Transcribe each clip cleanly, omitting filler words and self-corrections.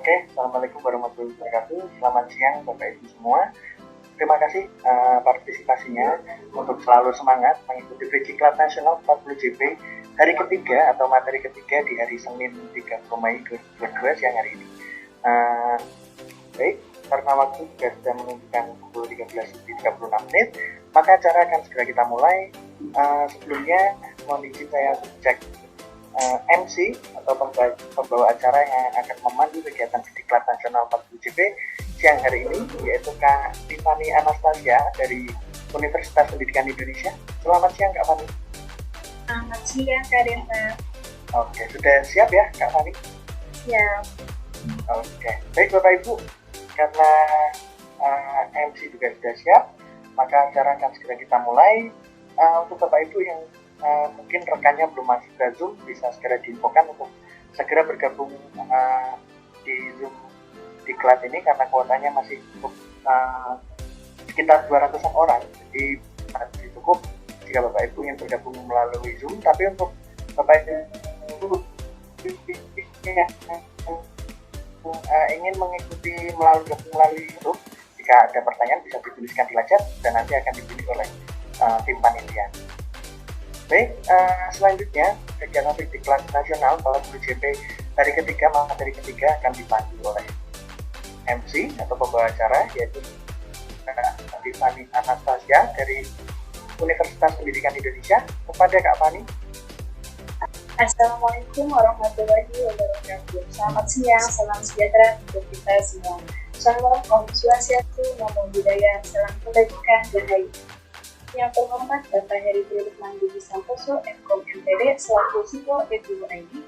Oke, Assalamualaikum warahmatullahi wabarakatuh. Selamat siang Bapak Ibu semua. Terima kasih partisipasinya untuk selalu semangat mengikuti Bridging Nasional 40 JP hari ketiga atau materi ketiga di hari Senin 30 Mei 2022 siang hari ini. Baik, karena waktu juga sudah menunjukkan pukul 13.36 menit, maka acara akan segera kita mulai. Sebelumnya mohon izin saya cek MC atau pembawa acara yang akan memandu kegiatan Diklat Nasional 40 JP siang hari ini, yaitu Kak Tiffany Anastasia dari Universitas Pendidikan Indonesia. Selamat siang Kak Fani. Selamat siang Kak Denta. Oke, sudah siap ya Kak Fani? Siap. Oke, baik Bapak Ibu, karena MC juga sudah siap, maka acara akan segera kita mulai. Untuk Bapak Ibu yang mungkin rekannya belum masuk ke Zoom, bisa segera diinfokan untuk segera bergabung di Zoom Diklat ini, karena kuotanya masih cukup sekitar 200-an orang, jadi masih cukup jika Bapak Ibu ingin bergabung melalui Zoom. Tapi untuk Bapak Ibu yang ingin mengikuti melalui YouTube, jika ada pertanyaan bisa dituliskan di layar dan nanti akan dipilih oleh tim panitia. Baik, selanjutnya kegiatan Diklat Nasional 40 JP hari ketiga, materi ketiga akan dipandu oleh MC atau pembawa acara, yaitu Tiffany Anastasia dari Universitas Pendidikan Indonesia. Kepada Kak Fani. Assalamualaikum warahmatullahi wabarakatuh. Selamat siang, salam sejahtera untuk kita semua. Shalom, Om Swastiastu, Namo Buddhaya, salam kebajikan, Rahayu. Yang terhormat Bapak Heri Lukman Budi Santoso, Mkom MPD, selaku Sipol FUID.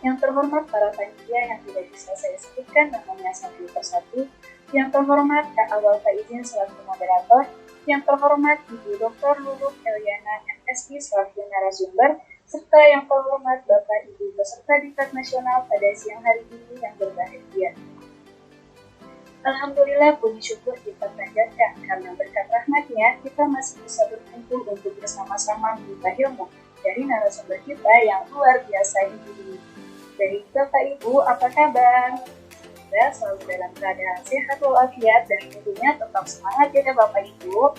Yang terhormat para panitia yang tidak bisa saya sebutkan namanya satu persatu. Yang terhormat Kak Awal Faizin selaku moderator. Yang terhormat Ibu Dr. Luluk Eliana MSI selaku narasumber. Serta yang terhormat Bapak Ibu peserta Diklat Nasional pada siang hari ini yang berbahagia. Alhamdulillah, puji syukur kita panjatkan karena berkat rahmatnya kita masih bisa berkumpul untuk bersama-sama menimba ilmu dari narasumber kita yang luar biasa ini. Dari Bapak Ibu, apa kabar? Semoga selalu dalam keadaan sehat walafiat dan tentunya tetap semangat ya Bapak Ibu.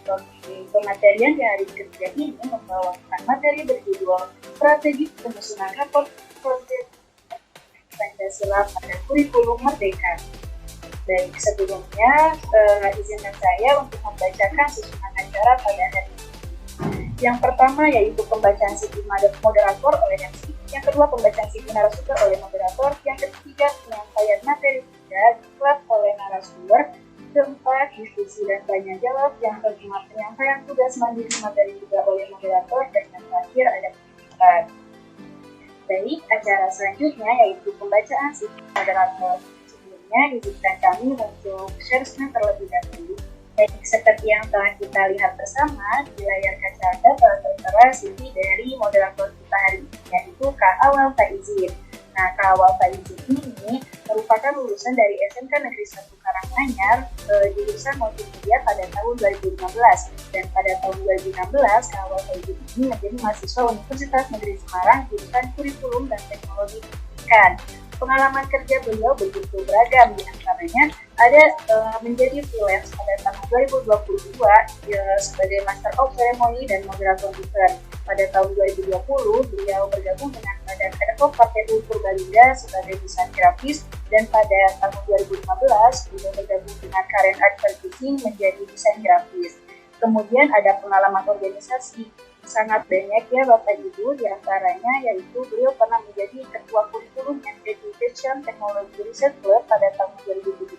Oke, pematerian di hari ketiga ini membawakan materi berjudul Strategi Penyusunan Rapor Proyek Pancasila pada Kurikulum Merdeka. Baik, sebelumnya izinkan saya untuk membacakan susunan acara pada hari ini. Yang pertama yaitu pembacaan CV moderator oleh MC, yang kedua pembacaan CV narasumber oleh moderator, yang ketiga penyampaian materi diklat oleh narasumber, keempat diskusi dan tanya jawab, yang kelima penyampaian tugas mandiri materi juga oleh moderator, dan yang terakhir ada penelitian. Baik, acara selanjutnya yaitu pembacaan CV moderator. Izinkan kami untuk share screen terlebih dahulu. Baik, seperti yang telah kita lihat bersama di layar kaca Anda telah tertera CV dari moderator kita hari ini, yaitu Kak Awal Faizin. Nah, Kak Awal Faizin ini merupakan lulusan dari SMK Negeri 1 Karanganyar, jurusan multimedia pada tahun 2015, dan pada tahun 2016 Kak Awal Faizin ini menjadi mahasiswa Universitas Negeri Semarang jurusan Kurikulum dan Teknologi Pendidikan. Pengalaman kerja beliau begitu beragam, di antaranya ada menjadi freelance pada tahun 2022 sebagai Master of Ceremony dan Moderator Event. Pada tahun 2020 beliau bergabung dengan Badan Ad-hoc KPU Purbalingga sebagai desain grafis, dan pada tahun 2015 beliau bergabung dengan Karen Advertising menjadi desain grafis. Kemudian ada pengalaman organisasi sangat banyak ya Bapak Ibu, diantaranya yaitu beliau pernah menjadi Ketua Kurikulum and Education Technology Research Club pada tahun 2017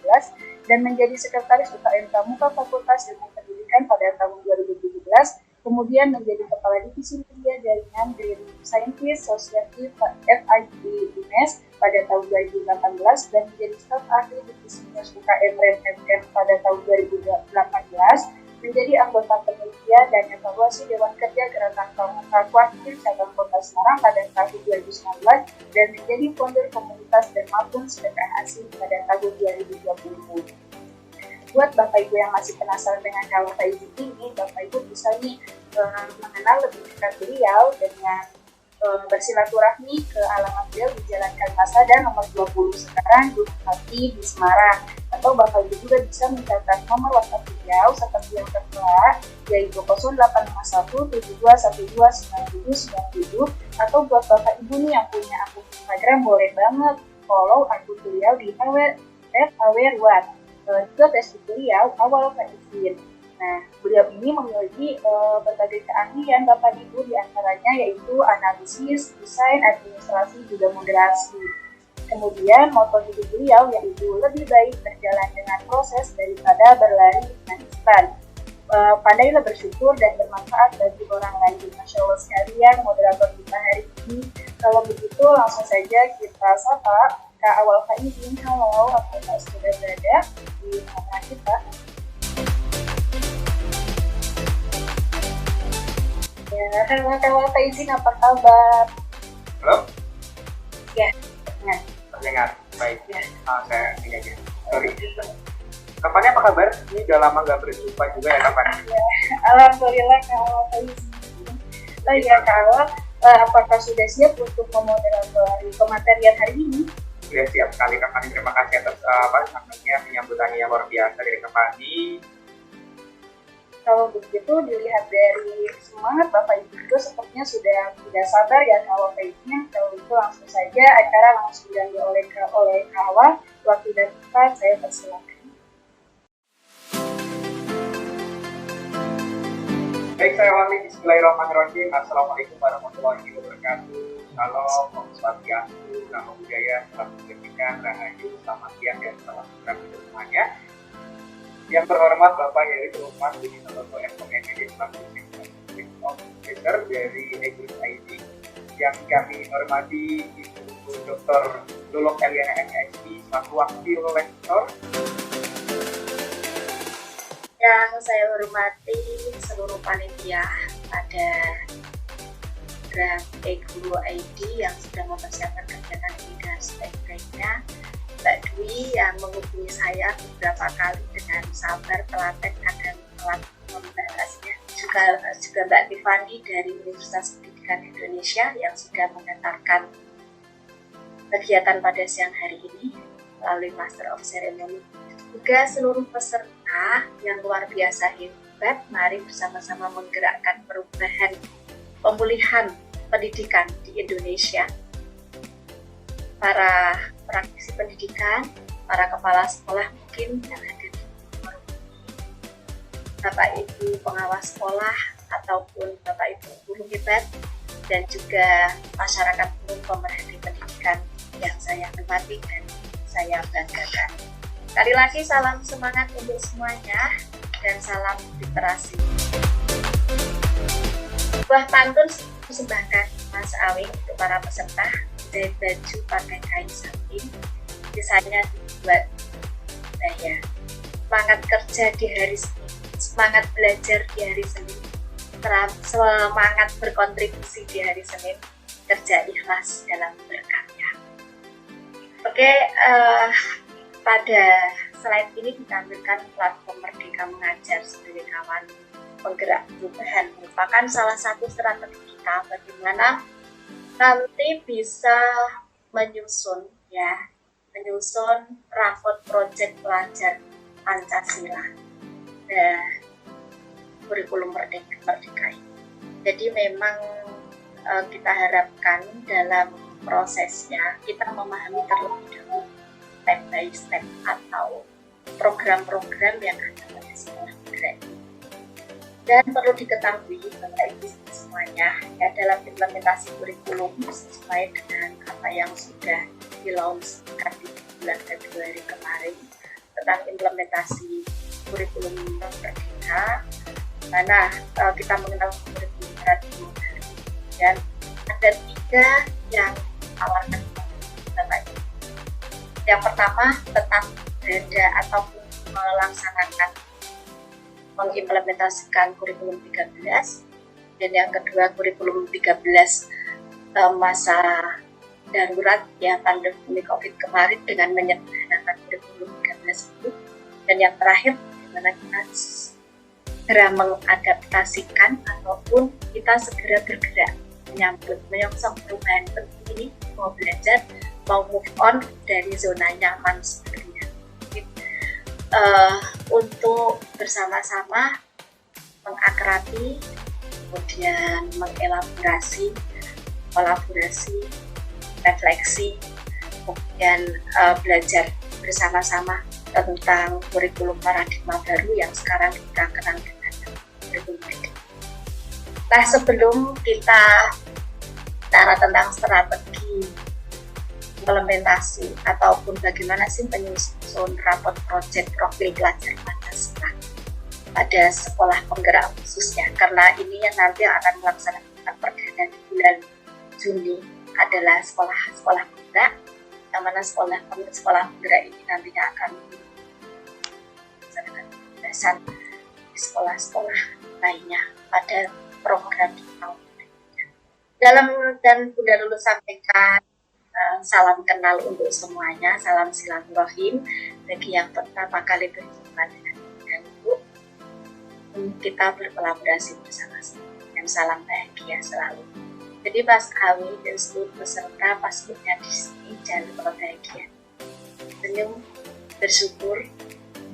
dan menjadi Sekretaris UKM Pramuka Fakultas Ilmu Pendidikan pada tahun 2017, kemudian menjadi Kepala Divisi Media Jaringan Green Scientist Society FIB UNES pada tahun 2018 dan menjadi staf ahli Divisi Media UKM REM pada tahun 2018, menjadi anggota penelitian dan evaluasi Dewan Kerja Gerakan Pramuka Kuartir Cabang Kota Semarang pada tahun 2019 dan menjadi founder komunitas Dermapun Sedekah Asih pada tahun 2020. Buat Bapak Ibu yang masih penasaran dengan Kak Faizin ini, Bapak Ibu bisa mengenal lebih dekat beliau dengan bersilaturahmi ke alamat beliau di Jalan Kalpasada nomor 20 sekarang Gunung Pati di Semarang. Atau Bapak Ibu juga bisa mencatat nomor WhatsApp beliau seperti yang tertera, yaitu 085172129797. Atau buat Bapak Ibu nih yang punya akun Instagram, boleh banget follow akun beliau di @awerwan. Juga Facebook beliau Awal Faizin. Nah, beliau ini memiliki berbagai keahlian Bapak Ibu, diantaranya yaitu analisis, desain, administrasi, juga moderasi. Kemudian moto hidup beliau yaitu lebih baik berjalan dengan proses daripada berlari dengan instan. Pandailah bersyukur dan bermanfaat bagi orang lain. Masya Allah sekalian, moderator kita hari ini. Kalau begitu langsung saja kita sapa Kak Awal Faizin. Halo, apakah sudah berada di tengah kita? Ya, halo Kak Awal Faizin, apa kabar? Halo? Ya, nah. Terdengar, baik. Ya. Saya ini aja. Sorry. Kapannya apa kabar? Ini udah lama nggak berjumpa juga ya kapan? Ya, alhamdulillah Kak Awal Faizin. Oh ya Kak Awal, apakah sudah siap untuk memoderatori pematerian hari ini? Sudah siap sekali Kak Fani. Terima kasih atas namanya penyambutannya yang luar biasa dari Kak Fani. Kalau begitu dilihat dari semangat Bapak Ibu itu sepertinya sudah tidak sabar ya Kak Awal Faizin. Kalau itu langsung saja acara langsung diambil oleh Kak Awal. Waktu dan tempat saya persilakan. Baik, saya awali. Bismillahirrahmanirrahim. Assalamualaikum warahmatullahi wabarakatuh. Shalom, Om Swastiastu, Namo Buddhaya, Salam Kebajikan, Rahayu, Selamat siang dan selamat berkah semuanya. Yang terhormat Bapak Heri Lukman Budi Santoso MPD selaku Officer dari Egrus ID, yang kami hormati Ibu Dr. Luluk Eliana MSI selaku Wakil Lektor. Yang saya hormati seluruh panitia pada Draft Guru ID yang sudah mempersiapkan kegiatan ini dan sebaik-baiknya. Mbak Dwi yang menghubungi saya beberapa kali dengan sabar, telaten, dan telat membahasnya. Juga Mbak Tiffany dari Universitas Pendidikan Indonesia yang sudah mengantarkan kegiatan pada siang hari ini melalui Master of Ceremony. Juga seluruh peserta yang luar biasa hebat, mari bersama-sama menggerakkan perubahan pemulihan pendidikan di Indonesia. Para praktisi pendidikan, para kepala sekolah mungkin yang hadir di forum ini, Bapak Ibu pengawas sekolah ataupun Bapak Ibu guru hebat, dan juga masyarakat umum pemerhati pendidikan yang saya hormati dan saya banggakan. Sekali lagi salam semangat untuk semuanya dan salam literasi. Buah pantun persembahkan Mas Awing untuk para peserta. Dari baju pakai kain satin, desainnya dibuat saya. Semangat kerja di hari Senin, semangat belajar di hari Senin, semangat berkontribusi di hari Senin, kerja ikhlas dalam berkarya. Oke, pada slide ini ditampilkan platform Merdeka Mengajar sebagai kawan penggerak perubahan, merupakan salah satu strategi kita bagaimana nanti bisa menyusun rapot proyek pelajar Pancasila dan kurikulum merdeka ini. Jadi memang kita harapkan dalam prosesnya kita memahami terlebih dahulu step by step atau program-program yang ada pada sekolah bergerak ini. Dan perlu diketahui Bapak Ibu semuanya ya, dalam implementasi kurikulum sesuai dengan apa yang sudah dilaunchkan di bulan Februari kemarin tentang implementasi kurikulum merdeka, mana kita mengenal kurikulum baru dan ada 3 yang tawarkan Bapak Ibu. Yang pertama tetap berada ataupun melaksanakan mengimplementasikan kurikulum 13, dan yang kedua kurikulum 13 masa darurat ya pandemi COVID kemarin dengan menyederhanakan kurikulum 13 itu, dan yang terakhir bagaimana kita segera mengadaptasikan ataupun kita segera bergerak menyongsong perubahan penting ini, mau belajar, mau move on dari zona nyaman sebelumnya. Untuk bersama-sama mengakrabi, kemudian mengelaborasi, kolaborasi, refleksi, kemudian belajar bersama-sama tentang kurikulum paradigma baru yang sekarang kita kenal dengan kurikulum Merdeka. Nah, sebelum kita bicara tentang strategi implementasi ataupun bagaimana sih menyusun rapot proyek profil pelajar Pancasila pada sekolah penggerak khususnya, karena ini yang nanti akan melaksanakan perdana di bulan Juni adalah sekolah penggerak, yang mana sekolah penggerak ini nantinya akan melaksanakan pembahasan di sekolah-sekolah lainnya pada program di tahun berikutnya. Dan Bunda Lulu sampaikan salam kenal untuk semuanya, salam silaturahim bagi yang pertama kali berjumpa dengan Bunda Lulu. Kita berkolaborasi bersama-sama dan salam bahagia selalu. Jadi Mas Awi dan seluruh peserta pastinya di sini jangan lupa bahagia, senyum, bersyukur,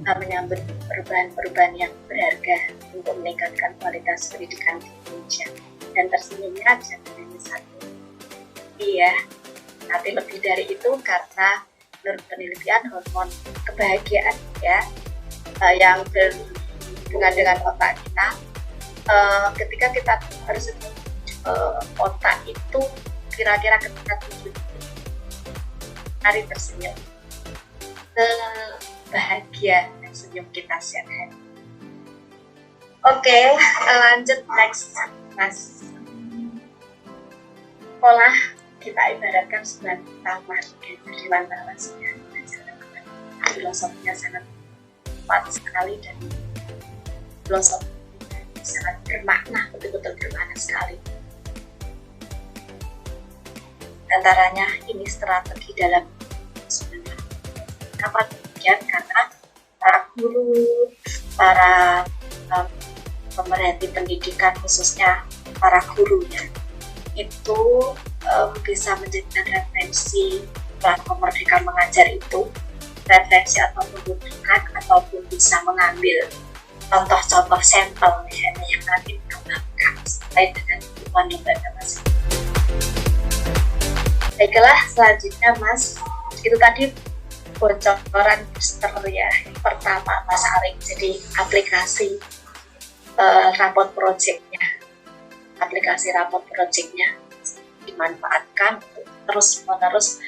menyambut perubahan-perubahan yang berharga untuk meningkatkan kualitas pendidikan di Indonesia. Dan tersenyumnya jangan hanya satu. Iya, nanti lebih dari itu karena menurut penelitian hormon kebahagiaan ya yang berhubungan dengan otak kita, ketika kita tersenyum, otak itu kira-kira ketika 7 hari tersenyum, bahagia dan senyum kita setiap hari. Oke, lanjut next, Mas. Sekolah kita ibaratkan sebagai taman, jadi narasinya filosofinya sangat kuat sekali dan filosofinya sangat bermakna, betul-betul bermakna sekali. Antaranya ini strategi dalam sebenarnya. Kenapa demikian? Karena para guru, para pemerhati pendidikan khususnya para gurunya itu bisa menjadikan referensi platform Merdeka Mengajar itu referensi atau membutuhkan ataupun bisa mengambil contoh-contoh sampel misalnya yang nanti dikembangkan sesuai dengan kebutuhan lembaga masing-masing. Baiklah, selanjutnya Mas, itu tadi bocoran booster ya. Pertama Mas Arik, jadi aplikasi rapot projectnya dimanfaatkan untuk terus-menerus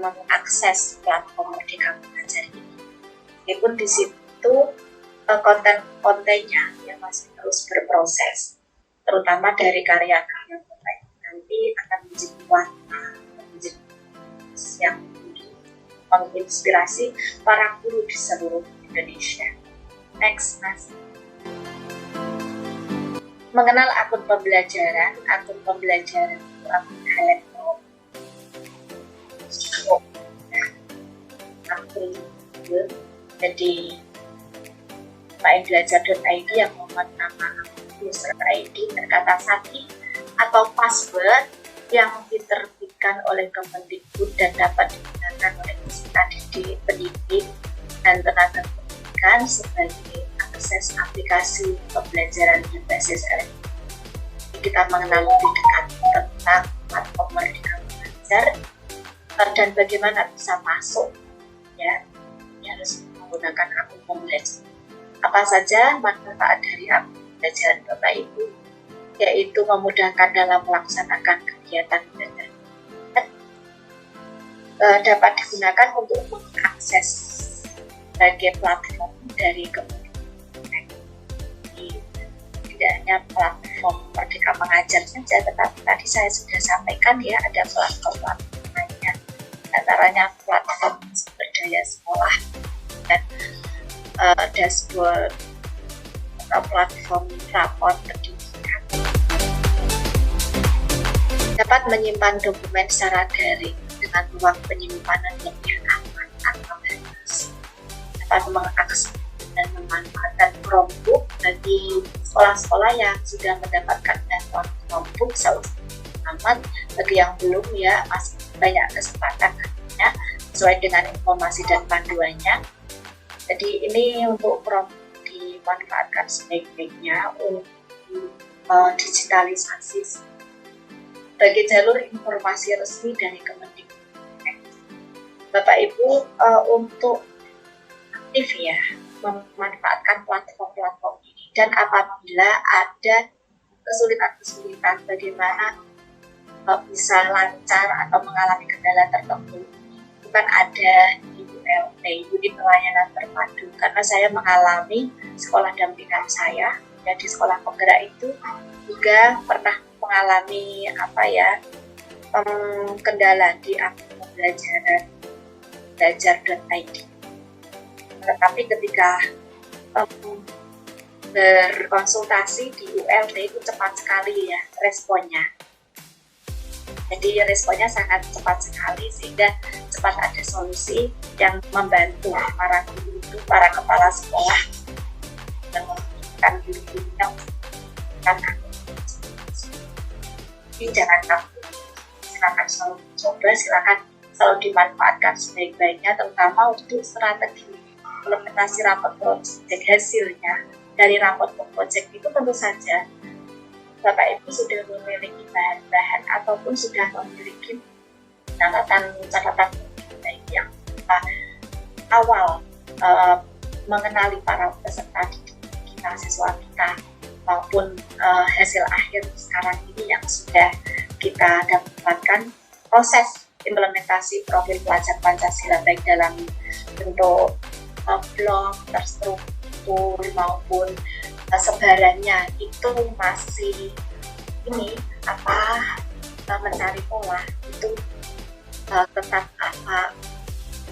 mengakses platform Merdeka Mengajar ini. Meskipun di situ konten-kontennya yang masih terus berproses, terutama dari karya-karya nanti akan menjadi warna, menjadi yang menginspirasi para guru di seluruh Indonesia. Next, Mas. Mengenal akun pembelajaran itu akun elektron. Jadi main-belajar.id yang memuat nama user ID, terkata sati atau password yang diterbitkan oleh Kemendikbud dan dapat digunakan oleh peserta didik, pendidik, dan tenaga pendidikan sebagai akses aplikasi pembelajaran berbasis elektronik. Kita mengenal lebih dekat tentang platform Merdeka Mengajar dan bagaimana bisa masuk ya, ini harus menggunakan akun pembelajaran. Apa saja manfaat dari akun pembelajaran Bapak Ibu, yaitu memudahkan dalam melaksanakan kegiatan belajar. Dapat digunakan untuk mengakses sebagai platform dari kemudian tidak hanya platform Merdeka Mengajar saja, tetapi tadi saya sudah sampaikan ya ada platform-platform lainnya, antaranya platform sumber daya sekolah dan dashboard atau platform rapor pendidikan. Dapat menyimpan dokumen secara daring dengan ruang penyimpanan yang aman tanpa batas. Dapat mengakses dan memanfaatkan Chromebook bagi sekolah-sekolah yang sudah mendapatkan bantuan Chromebook amat. Bagi yang belum ya masih banyak kesempatan nantinya sesuai dengan informasi dan panduannya. Jadi ini untuk dimanfaatkan sebaik-baiknya untuk digitalisasi sebagai jalur informasi resmi dari Kemendikbud. Bapak Ibu untuk aktif ya memanfaatkan platform-platform ini, dan apabila ada kesulitan-kesulitan bagaimana bisa lancar atau mengalami kendala tertentu, bukan ada di ULT, Unit Pelayanan Terpadu, karena saya mengalami sekolah dampingan saya dan di sekolah penggerak itu juga pernah mengalami kendala di akun pembelajaran belajar.id. Tetapi ketika berkonsultasi di ULT itu cepat sekali ya responnya. Jadi responnya sangat cepat sekali sehingga cepat ada solusi yang membantu para guru itu, para kepala sekolah yang membutuhkan guru-gurunya karena ini jangan takut, silakan selalu coba, silakan selalu dimanfaatkan sebaik-baiknya, terutama untuk strategi implementasi rapot project. Hasilnya dari rapot project itu tentu saja Bapak Ibu sudah memiliki bahan-bahan ataupun sudah memiliki catatan baik yang awal mengenali para peserta didik kita, siswa kita, maupun hasil akhir sekarang ini yang sudah kita dapatkan. Proses implementasi profil pelajar Pancasila baik dalam bentuk blog, terstruktur maupun sebarannya itu masih mencari pola itu tetap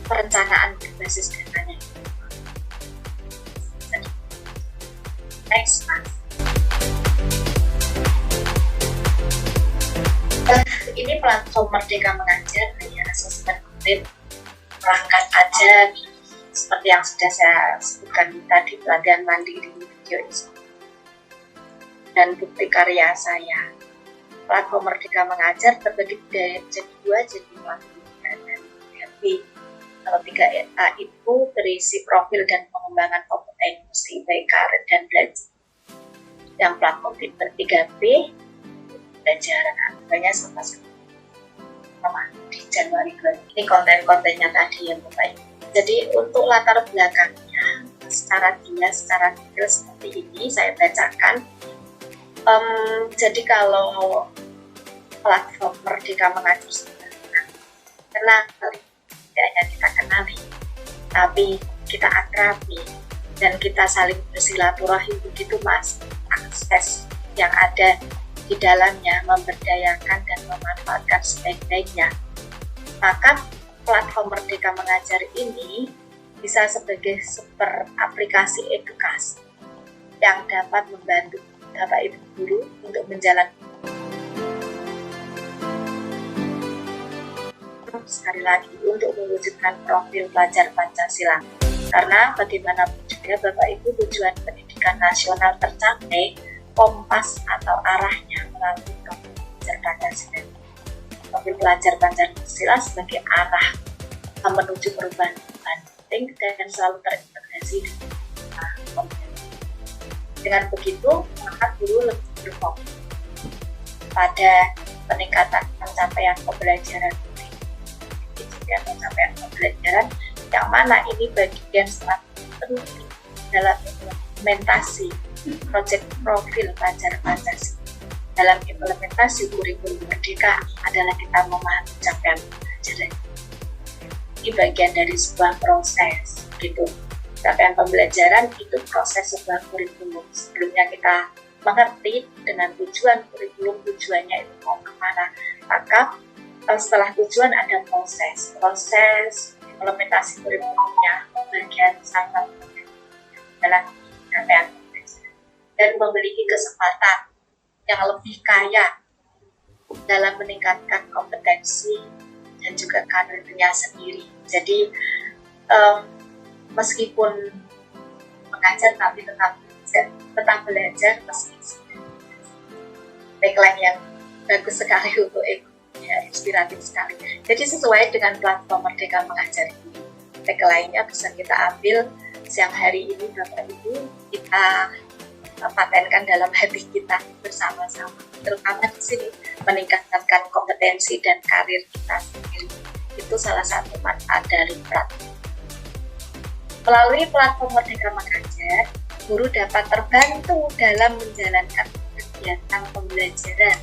perencanaan berbasis datanya. Next, Mas. Ini platform Merdeka Mengajar ya, asesmen konten perangkat aja seperti yang sudah saya sebutkan tadi, pelatihan mandiri video dan bukti karya saya. Platform Merdeka Mengajar terbagi jadi dua, jadi platform dan PLP. Kalau 3A itu berisi profil dan pengembangan kompetensi baik karir dan belajar. Yang platform 3B pelajaran banyak sampai di Januari 2020. Ini konten-kontennya tadi yang Bapak. Jadi untuk latar belakangnya secara detail seperti ini saya bacakan. Jadi kalau platform Merdeka Mengajar kenali, tidak hanya kita kenali, tapi kita akrabi dan kita saling bersilaturahim begitu Mas. Akses yang ada di dalamnya memberdayakan dan memanfaatkan sebaik-baiknya. Maka platform Merdeka Mengajar ini bisa sebagai super aplikasi edukasi yang dapat membantu Bapak Ibu guru untuk menjalankan. Sekali lagi untuk mewujudkan profil pelajar Pancasila, karena bagaimanapun juga Bapak Ibu tujuan pendidikan nasional tercapai kompas atau arahnya melalui profil pelajar Pancasila. Profil pelajar Pancasila sebagai arah menuju perubahan penting dan selalu terintegrasi dengan Dengan begitu, maka guru lebih berfokus pada peningkatan pencapaian pembelajaran yang mana ini bagian sangat penting dalam implementasi proyek profil pelajar Pancasila. Dalam implementasi kurikulum Merdeka adalah kita memahami capaian pembelajaran. Ini bagian dari sebuah proses, gitu. Capaian pembelajaran itu proses sebuah kurikulum. Sebelumnya kita mengerti dengan tujuan kurikulum, tujuannya itu mau kemana. Maka setelah tujuan ada proses implementasi kurikulumnya, bagian sangat penting dalam capaian pembelajaran dan memiliki kesempatan yang lebih kaya dalam meningkatkan kompetensi dan juga karirnya sendiri. Jadi meskipun mengajar tapi tetap belajar meski baiklah yang bagus sekali untuk ya, inspiratif sekali. Jadi sesuai dengan platform Merdeka Mengajar ini. Tagline-nya bisa kita ambil siang hari ini Bapak Ibu, kita patenkan dalam hati kita bersama-sama, terutama di sini meningkatkan kompetensi dan karir kita sendiri. Itu salah satu manfaat dari platform. Melalui platform Merdeka Mengajar, guru dapat terbantu dalam menjalankan kegiatan pembelajaran.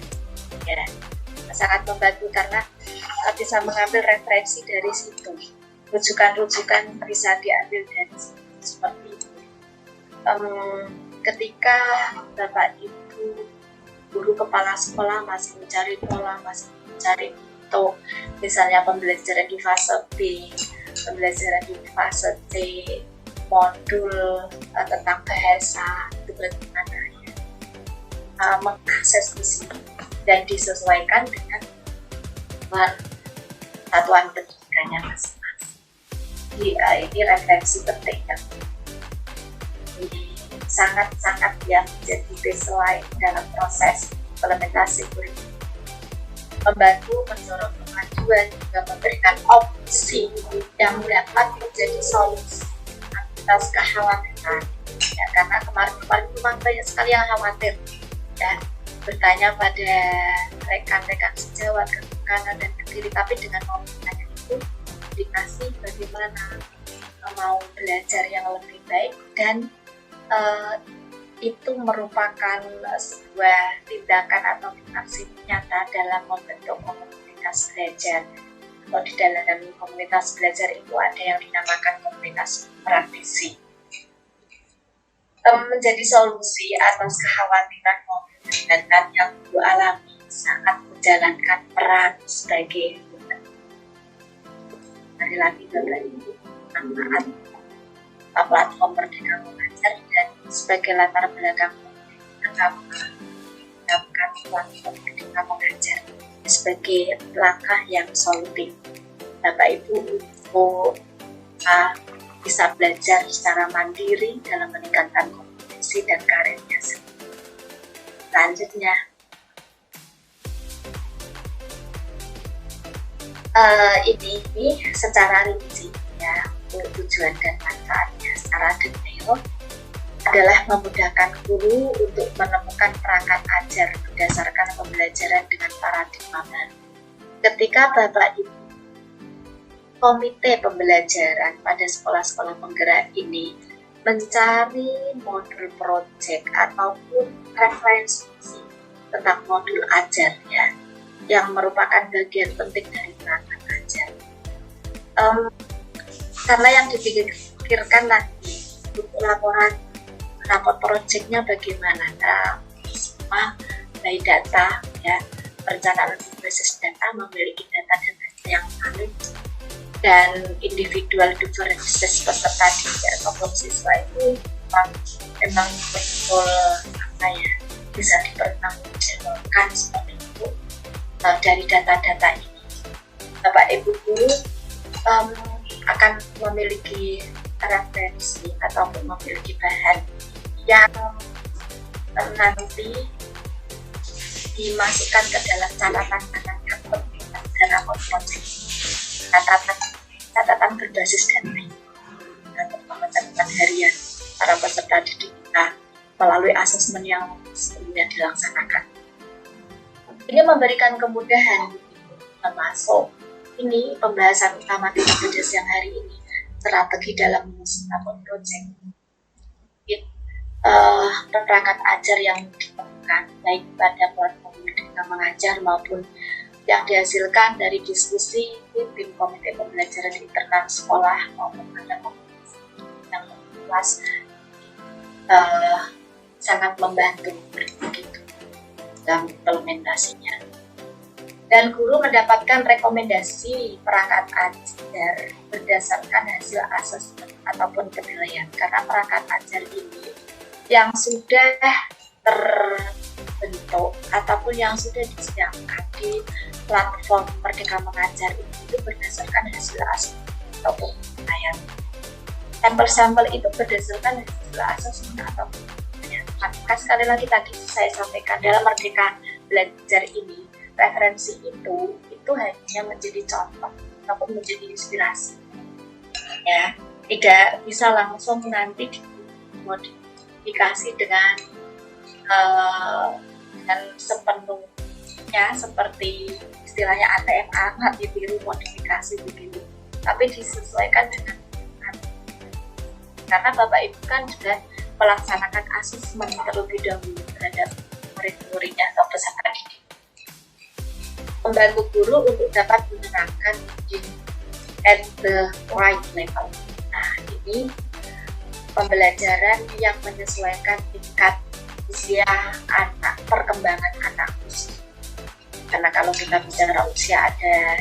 Ya, sangat membantu karena bisa mengambil referensi dari situ. Rujukan-rujukan bisa diambil dari situ seperti itu. Ketika Bapak Ibu guru kepala sekolah masih mencari pola, masih mencari bentuk, misalnya pembelajaran di fase B, pembelajaran di fase C, modul tentang bahasa, itu bagaimana ya, mengakses di sini dan disesuaikan dengan satuan pendidikannya masing-masing. Ini referensi penting yang sangat-sangat yang menjadi baseline dalam proses implementasi kurikulum. Membantu mendorong kemajuan juga memberikan opsi yang dapat menjadi solusi atas kekhawatiran. Ya, karena kemarin memang banyak sekali yang khawatir, ya, bertanya pada rekan-rekan sejawat ke kanan dan ke kiri, tapi dengan mau bertanya itu dikasih bagaimana mau belajar yang lebih baik dan itu merupakan sebuah tindakan atau aksi nyata dalam membentuk komunitas belajar. Atau di dalam komunitas belajar itu ada yang dinamakan komunitas praktisi. Menjadi solusi atas kekhawatiran maupun hambatan yang guru alami saat menjalankan peran sebagai guru. Lagi-lagi Bapak Ibu manfaat platform Merdeka Mengajar dan sebagai latar belakang menggunakan platform Merdeka Mengajar sebagai langkah yang solutif. Bapak Ibu bisa belajar secara mandiri dalam meningkatkan kompetensi dan karirnya sendiri. Selanjutnya, ini secara rinci ya, tujuan dan manfaatnya secara detail adalah memudahkan guru untuk menemukan perangkat ajar berdasarkan pembelajaran dengan paradigma baru. Ketika Bapak Ibu komite pembelajaran pada sekolah-sekolah penggerak ini mencari modul project ataupun referensi tentang modul ajar ya, yang merupakan bagian penting dari perangkat ajar. Karena yang dipikirkan nanti untuk raport projectnya bagaimana, semua by data ya, perencanaan berbasis data, memiliki data yang valid dan individual differences peserta didik ataupun siswa itu memang betul bisa dipertanggungjawabkan seperti itu dari data-data ini. Bapak Ibu guru akan memiliki referensi ataupun memiliki bahan yang nanti dimasukkan ke dalam catatan yang penting dan raport project. Catatan berbasis data terutama catatan harian para peserta didik kita melalui asesmen yang sebelumnya dilaksanakan. Ini memberikan kemudahan termasuk ini pembahasan utama kita pada siang hari ini, strategi dalam menyusun raport project. Perangkat ajar yang ditemukan baik pada platform Merdeka Mengajar maupun yang dihasilkan dari diskusi tim komite pembelajaran internal sekolah maupun pada komunitas yang luas sangat membantu begitu dalam implementasinya. Dan guru mendapatkan rekomendasi perangkat ajar berdasarkan hasil asesmen ataupun penilaian, karena perangkat ajar ini yang sudah terbentuk ataupun yang sudah disiapkan di platform Merdeka Mengajar itu berdasarkan hasil asesmen ataupun penilaian. Sampel-sampel itu berdasarkan hasil asesmen ataupun penilaian. Maka sekali lagi tadi saya sampaikan dalam Merdeka Belajar ini referensi itu hanya menjadi contoh ataupun menjadi inspirasi, ya, tidak bisa langsung nanti dimodifikasi dengan sepenuhnya seperti istilahnya ATM A ditiru modifikasi begitu, tapi disesuaikan dengan karena Bapak Ibu kan juga melaksanakan asesmen terlebih dahulu terhadap murid-muridnya atau peserta didik, membantu guru untuk dapat menerapkan at the right level. Nah, ini pembelajaran yang menyesuaikan tingkat usia anak, perkembangan anak usia. Karena kalau kita bicara usia ada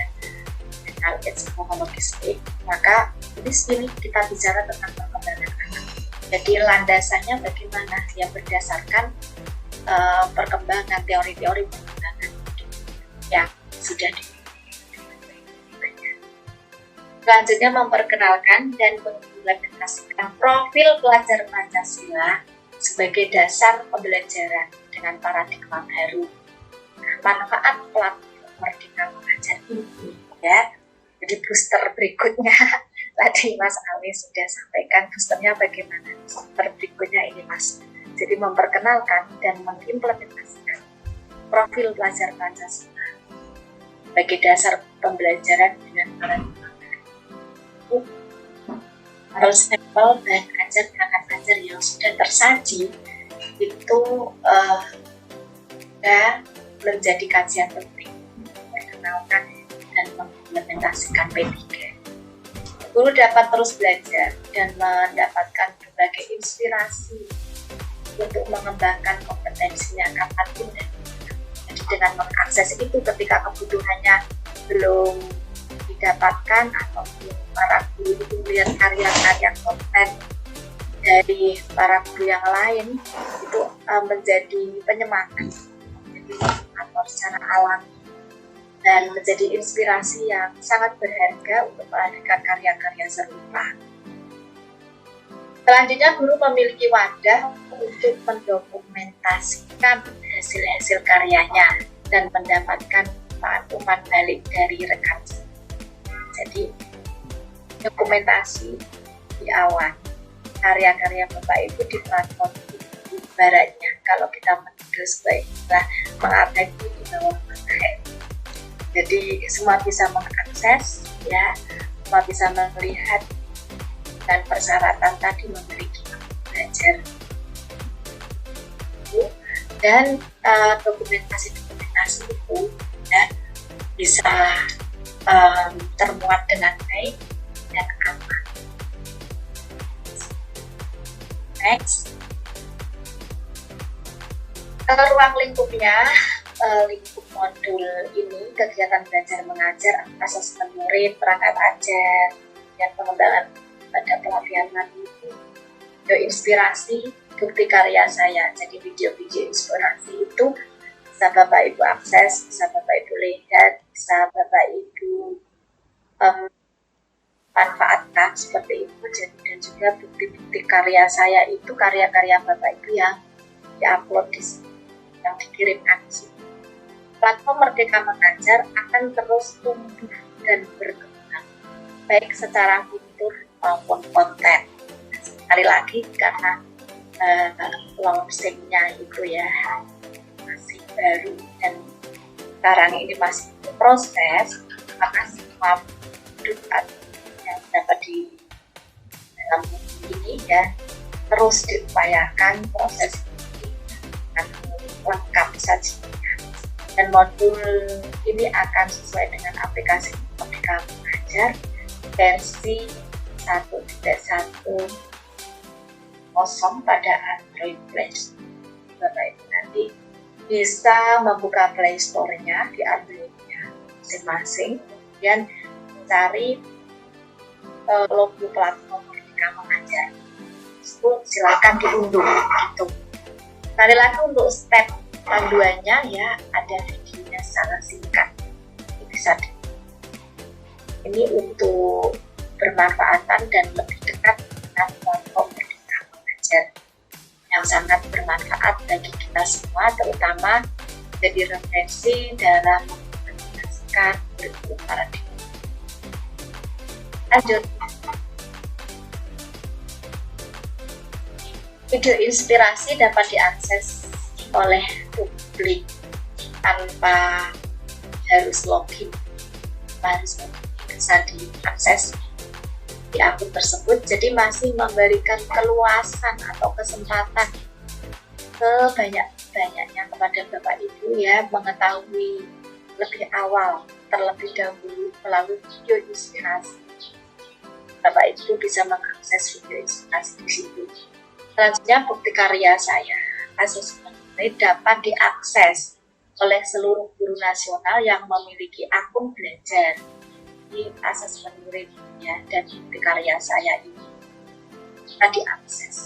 mental age, chronologis age, maka di sini kita bicara tentang perkembangan anak. Jadi landasannya bagaimana? Ya berdasarkan perkembangan teori-teori perkembangan yang sudah selanjutnya memperkenalkan dan mengimplementasikan profil pelajar Pancasila sebagai dasar pembelajaran dengan paradigma baru. Manfaat platform Merdeka Mengajar ini, ya. Jadi booster berikutnya tadi Mas Ali sudah sampaikan boosternya bagaimana. Booster berikutnya ini Mas. Jadi memperkenalkan dan mengimplementasikan profil pelajar Pancasila sebagai dasar pembelajaran dengan paradigma baru. Harus sampel dan ajar yang sudah tersaji itu menjadi kajian penting memperkenalkan dan mengimplementasikan P3. Guru dapat terus belajar dan mendapatkan berbagai inspirasi untuk mengembangkan kompetensinya kapanpun dan jadi dengan mengakses itu ketika kebutuhannya belum didapatkan atau para guru itu melihat karya-karya konten dari para guru yang lain itu menjadi penyemangat, menjadi motivator secara alami dan menjadi inspirasi yang sangat berharga untuk melahirkan karya-karya serupa. Selanjutnya, guru memiliki wadah untuk mendokumentasikan hasil-hasil karyanya dan mendapatkan umpan balik dari rekan. Jadi, dokumentasi di awal karya-karya Bapak Ibu di platform ibaratnya kalau kita menulis baiklah mengupdate di bawah materi. Jadi semua bisa mengakses, ya, semua bisa melihat dan persyaratan tadi memiliki belajar dan dokumentasi itu ya, bisa termuat dengan baik dan aman. Next, ruang lingkupnya, lingkup modul ini kegiatan belajar mengajar, asesmen murid, perangkat ajar, dan pengembangan pada pelatihan mandiri, video inspirasi, bukti karya saya. Jadi video-video inspirasi itu bisa Bapak Ibu akses, bisa Bapak Ibu lihat, bisa Bapak Ibu manfaatkan seperti itu. Dan juga bukti-bukti karya saya itu karya-karya Bapak Ibu yang diupload di sini, yang dikirimkan di sini. Platform Merdeka Mengajar akan terus tumbuh dan berkembang, baik secara fitur maupun konten. Sekali lagi karena launchingnya itu ya masih baru dan sekarang ini masih proses, maka semua produk yang dapat di dalam ini ya terus diupayakan proses ini akan lengkap saja. Dan modul ini akan sesuai dengan aplikasi Merdeka Mengajar versi 1.10 pada Android Play Store. Bapak Ibu nanti bisa membuka Play Store-nya di Android-nya masing-masing, kemudian cari logo platform Merdeka Mengajar. Silakan diunduh gitu. Sekali lagi untuk step panduannya ya ada videonya sangat singkat. Bisa ini untuk bermanfaatan dan lebih dekat dengan platform Merdeka Mengajar yang sangat bermanfaat bagi kita semua, terutama jadi referensi dalam mengintegrasikan kurikulum paradigma. Lanjut. Video inspirasi dapat diakses oleh publik tanpa harus login, bisa diakses di akun tersebut, jadi masih memberikan keluasan atau kesempatan sebanyak-banyaknya kepada Bapak Ibu ya mengetahui lebih awal terlebih dahulu melalui video inspirasi. Bapak Ibu bisa mengakses video inspirasi di situ. Selanjutnya, bukti karya saya asesmen murid dapat diakses oleh seluruh guru nasional yang memiliki akun belajar di asesmen murid ya, dan bukti karya saya ini bisa diakses.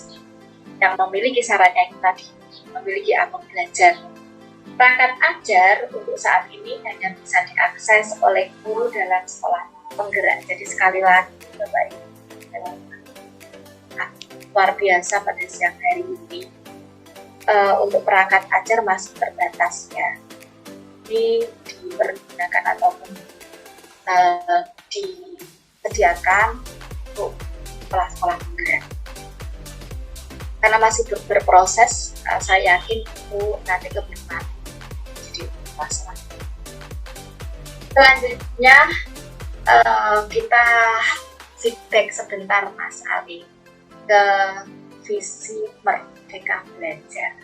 Yang memiliki syaratnya itu tadi, memiliki akun belajar. Perangkat ajar untuk saat ini hanya bisa diakses oleh guru dalam sekolah penggerak. Jadi sekali lagi Bapak Ibu, luar biasa pada siang hari ini untuk perangkat ajar masih terbatas ya. Ini dipergunakan ataupun disediakan untuk sekolah-sekolah penggerak. Karena masih berproses, saya yakin itu nanti kebetulan jadi masalah. Selanjutnya kita feedback sebentar Mas Ali ke visi Merdeka Belajar.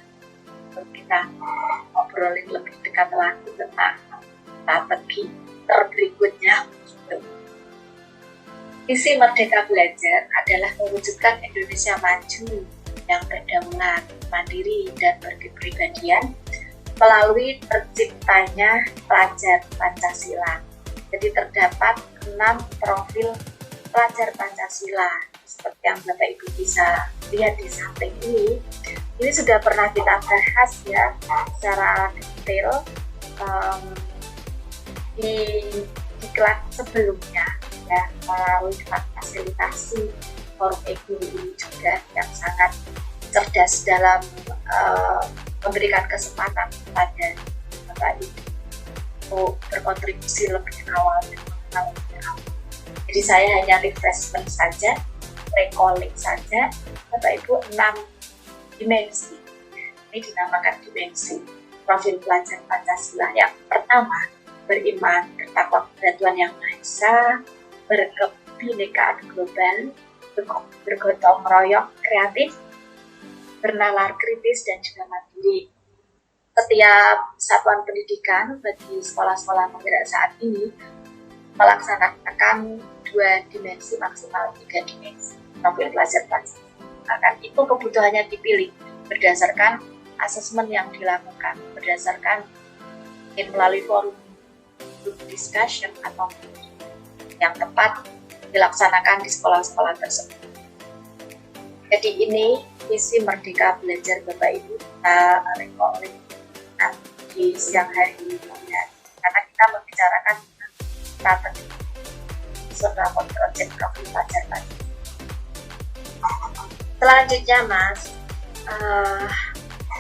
Kita ngobrolin lebih dekat lagi tentang strategi berikutnya. Visi Merdeka Belajar adalah mewujudkan Indonesia maju yang berdaulat, mandiri, dan berkepribadian melalui terciptanya pelajar Pancasila. Jadi terdapat 6 profil pelajar Pancasila seperti yang Bapak Ibu bisa lihat di samping ini. Ini sudah pernah kita bahas ya secara detail di kelas sebelumnya ya, melalui fasilitasi forum EGU ini juga yang sangat cerdas dalam memberikan kesempatan kepada Bapak Ibu untuk berkontribusi lebih awal dan mengenal lebih awal. Jadi saya hanya refreshment saja, recalling saja Bapak Ibu 6 dimensi. Ini dinamakan dimensi profil pelajar Pancasila. Yang pertama, beriman, bertakwa kepada Tuhan Yang Maha Esa, berkebinekaan global, bergotong royong, kreatif, bernalar kritis, dan juga mandiri. Setiap satuan pendidikan bagi sekolah-sekolah penggerak saat ini melaksanakan 2 dimensi maksimal 3 dimensi profil pelajar Pancasila. Itu kebutuhannya dipilih berdasarkan asesmen yang dilakukan, berdasarkan melalui forum discussion atau yang tepat dilaksanakan di sekolah-sekolah tersebut. Jadi ini visi Merdeka Belajar Bapak Ibu kita recalling di siang hari ini ya. Karena kita membicarakan strategi rapor project profil pelajar tadi. Selanjutnya Mas,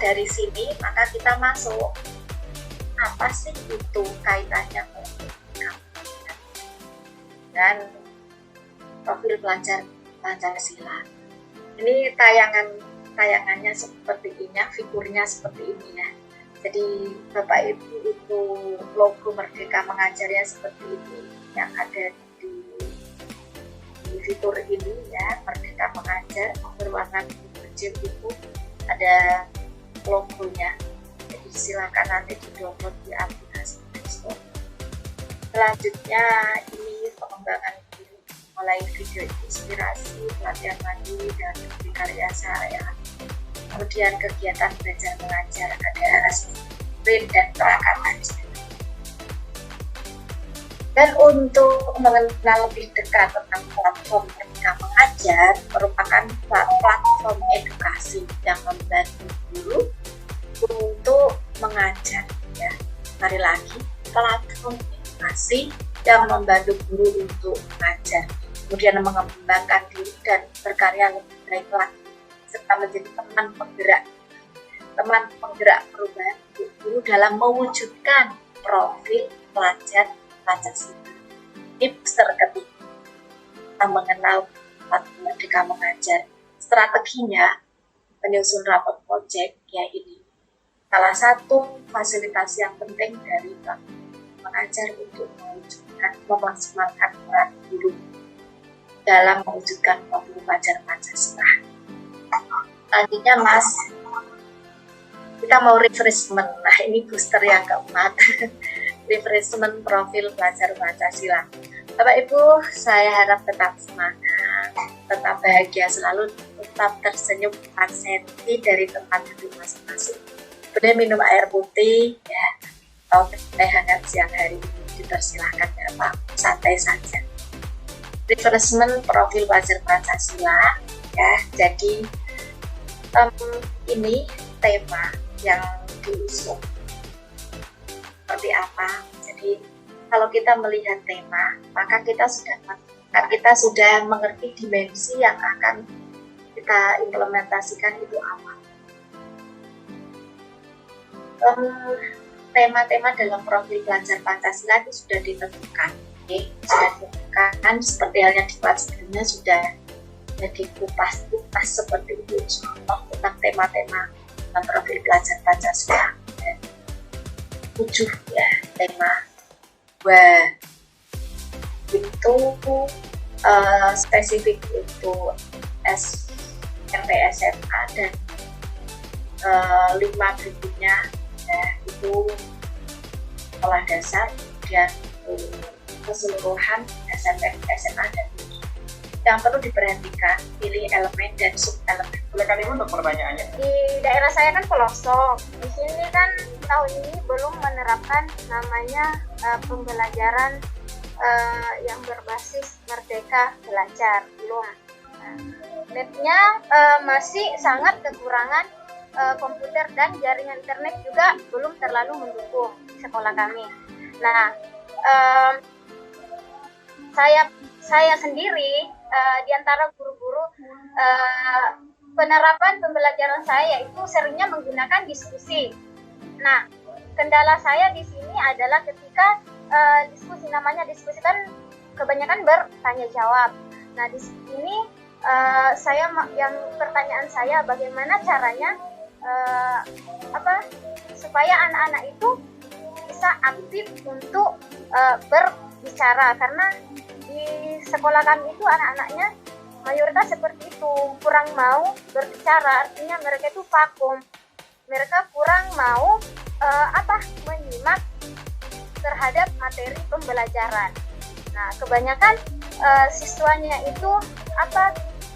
dari sini maka kita masuk apa sih itu kaitannya dan profil pelajar Pancasila. Ini tayangannya seperti ini, figurnya seperti ini ya. Jadi Bapak Ibu itu logo Merdeka Mengajarnya seperti ini yang ada di fitur ini ya, Merdeka Mengajar berwarna biru kecil itu ada logonya. Jadi silakan nanti di-download di aplikasi Play Store. Selanjutnya ini pengembangan diri, mulai video inspirasi, pelatihan mandiri, dan bukti karya saya. Kemudian kegiatan belajar mengajar, ada sprint dan perangkat. Dan untuk mengenal lebih dekat tentang platform Merdeka Mengajar, merupakan platform edukasi yang membantu guru untuk mengajar ya. Sekali lagi, platform edukasi yang membantu guru untuk mengajar, kemudian mengembangkan diri dan berkarya lebih baik lagi, serta menjadi teman penggerak teman penggerak perubahan guru dalam mewujudkan profil pelajar Pancasila. Ini booster ketiga, kita mengenal Merdeka Mengajar. Strateginya penyusun rapor project, ya ini salah satu fasilitas yang penting dari mengajar untuk mewujudkan, memaksimalkan peran guru dalam mewujudkan profil pelajar Pancasila. Selanjutnya Mas, kita mau refreshment. Nah ini booster yang keempat. Refreshment profil pelajar Pancasila. Bapak Ibu, saya harap tetap semangat, tetap bahagia selalu, tetap tersenyum 4 cm dari tempat duduk masing-masing. Kemudian minum air putih, ya, atau teh hangat siang hari ini dipersilahkan ya Pak, santai saja. Refreshment profil pelajar Pancasila, ya. Jadi ini tema yang diusung seperti apa. Jadi kalau kita melihat tema, maka kita sudah mengerti dimensi yang akan kita implementasikan itu apa. Tema-tema dalam profil pelajar Pancasila itu sudah ditentukan, sudah ditentukan seperti halnya di kelas sebelumnya sudah dikupas seperti itu, contoh tentang tema-tema dalam profil pelajar Pancasila. 7 ya tema. Wah, itu spesifik itu SMP SMA dan 5 berikutnya ya, itu sekolah dasar, kemudian keseluruhan SMP SMA dan yang perlu diperhatikan, pilih elemen dan sub-elemen. Silakan Ibu untuk pertanyaannya. Di daerah saya kan pelosok. Di sini kan tahun ini belum menerapkan namanya pembelajaran yang berbasis Merdeka Belajar, belum. Netnya masih sangat kekurangan komputer dan jaringan internet juga belum terlalu mendukung sekolah kami. Nah, saya sendiri di antara guru-guru penerapan pembelajaran saya itu seringnya menggunakan diskusi. Nah, kendala saya di sini adalah ketika diskusi, namanya diskusi kan kebanyakan bertanya jawab. Nah, di sini pertanyaan saya bagaimana caranya supaya anak-anak itu bisa aktif untuk berbicara, karena di sekolah kami itu anak-anaknya mayoritas seperti itu, kurang mau berbicara, artinya mereka itu vakum, mereka kurang mau menyimak terhadap materi pembelajaran. Nah, kebanyakan siswanya itu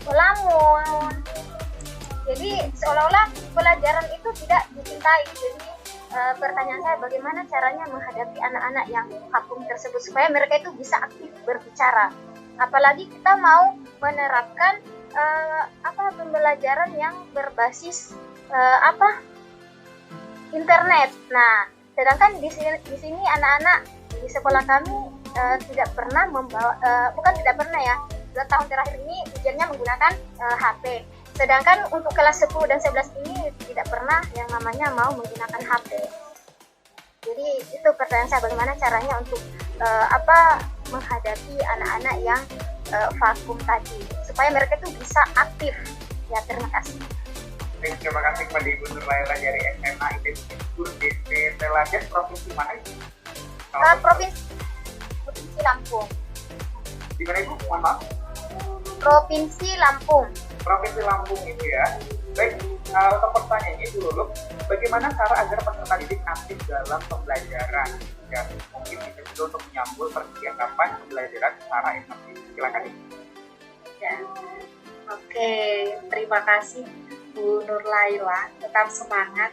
melamun, jadi seolah-olah pelajaran itu tidak dicintai. Jadi pertanyaan saya, bagaimana caranya menghadapi anak-anak yang vakum tersebut supaya mereka itu bisa aktif berbicara. Apalagi kita mau menerapkan pembelajaran yang berbasis internet. Nah, sedangkan di sini anak-anak di sekolah kami tidak pernah membawa, bukan tidak pernah ya, 2 tahun terakhir ini ujiannya menggunakan HP. Sedangkan untuk kelas 10 dan 11 ini tidak pernah yang namanya mau menggunakan HP. Jadi itu pertanyaan saya, bagaimana caranya untuk menghadapi anak-anak yang vakum tadi supaya mereka itu bisa aktif. Ya, terima kasih. Terima kasih kepada Ibu Nurlaila dari SMA ITB Teladan, provinsi mana itu? Provinsi Lampung. Di mana Ibu? Mohon maaf. Provinsi Lampung. Provinsi Lampung itu ya. Baik, untuk pertanyaannya dulu, bagaimana cara agar peserta didik aktif dalam pembelajaran? Ya, mungkin bisa juga untuk menyambut persiapan pembelajaran secara intensif. Silakan Ibu. Ya. Oke, terima kasih Bu Nurlaila, tetap semangat.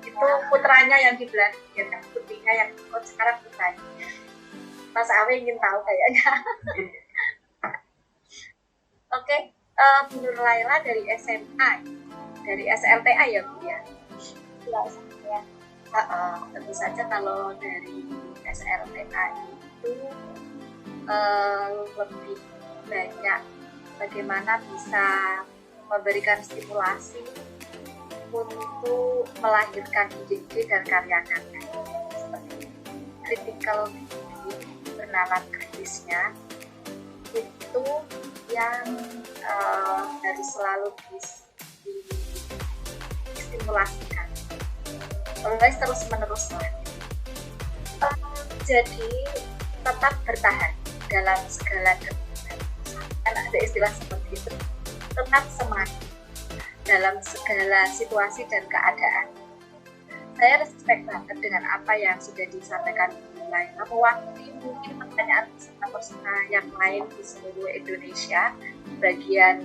Itu putranya yang di belakang, kan putrinya yang ikut, sekarang putranya. Mas Awe ingin tahu kayaknya. Oke, Bu Nurlaila dari SMA, dari SLTA ya Bu ya? Ya, ya. Tentu saja kalau dari SLTA itu lebih banyak bagaimana bisa memberikan stimulasi untuk melahirkan ide-ide dan karya-karya seperti critical thinking, bernalar kritisnya itu yang harus selalu distimulasikan terus menerus lah. Jadi tetap bertahan dalam segala keadaan. Ada istilah seperti itu, tetap semangat dalam segala situasi dan keadaan. Saya respect banget dengan apa yang sudah disampaikan mulai mewakili mungkin pertanyaan peserta yang lain di seluruh Indonesia, bagian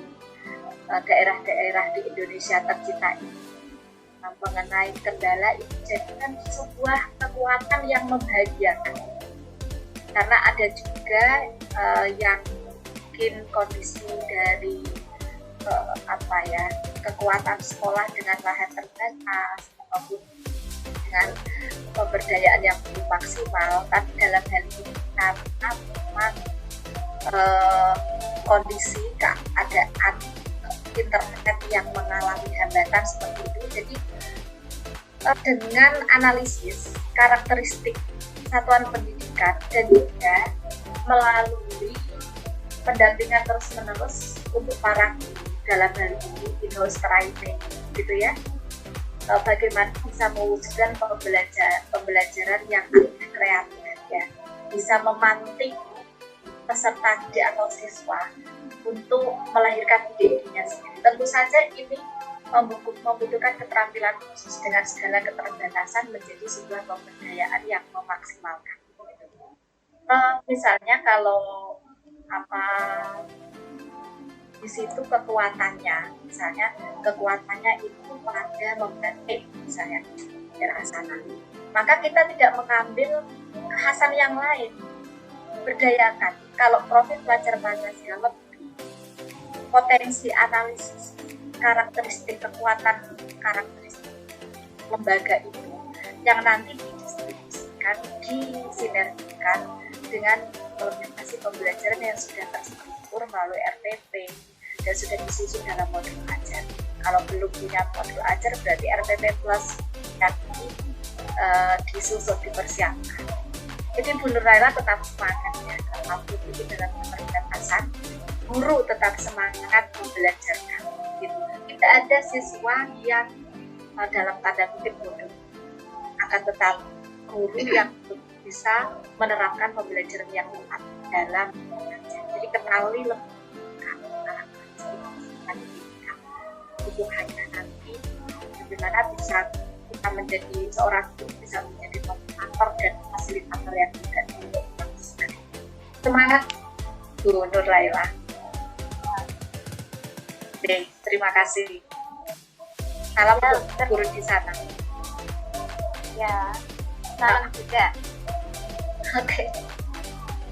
daerah-daerah di Indonesia tercinta ini, mengenai kendala itu jadikan sebuah kekuatan yang membahagiakan. Karena ada juga yang mungkin kondisi dari kekuatan sekolah dengan lahan terbatas maupun dengan pemberdayaan yang belum maksimal, tapi dalam hal ini karena memang kondisi keadaan internet yang mengalami hambatan seperti itu. Jadi dengan analisis karakteristik satuan pendidikan dan juga melalui pendampingan terus-menerus untuk para guru dalam hal ini in-house training gitu ya, bagaimana bisa mewujudkan pembelajaran yang kreatif ya, bisa memantik peserta didik atau siswa untuk melahirkan ide-idenya sendiri. Tentu saja ini membutuhkan keterampilan khusus dengan segala keterbatasan menjadi sebuah pemberdayaan yang memaksimalkan. Misalnya kalau di situ kekuatannya itu pada membatik misalnya daerah sana, maka kita tidak mengambil kekhasan yang lain, berdayakan. Kalau profil pelajar Pancasila potensi analisis karakteristik kekuatan karakteristik lembaga itu yang nanti didistribusikan, disinergikan dengan implementasi pembelajaran yang sudah terstruktur melalui RPP dan sudah disusun dalam modul ajar. Kalau belum punya modul ajar berarti RPP Plus nanti disusun, dipersiapkan. Jadi Bu Nur Laila tetap semangat ya, kalau itu dalam keterbatasan, guru tetap semangat membelajarkan. Gitu. Tidak ada siswa yang dalam tanda kutip bodoh, akan tetapi guru yang bisa menerapkan pembelajaran yang tepat dalam mengajar. Jadi kenali lebih itu hanya nanti bagaimana bisa kita menjadi seorang guru, bisa menjadi motivator dan fasilitator yang tidak dilakukan. Semangat Bu Nur Laila. Oke, terima kasih. Salam untuk guru di sana. Ya, salam juga. Oke.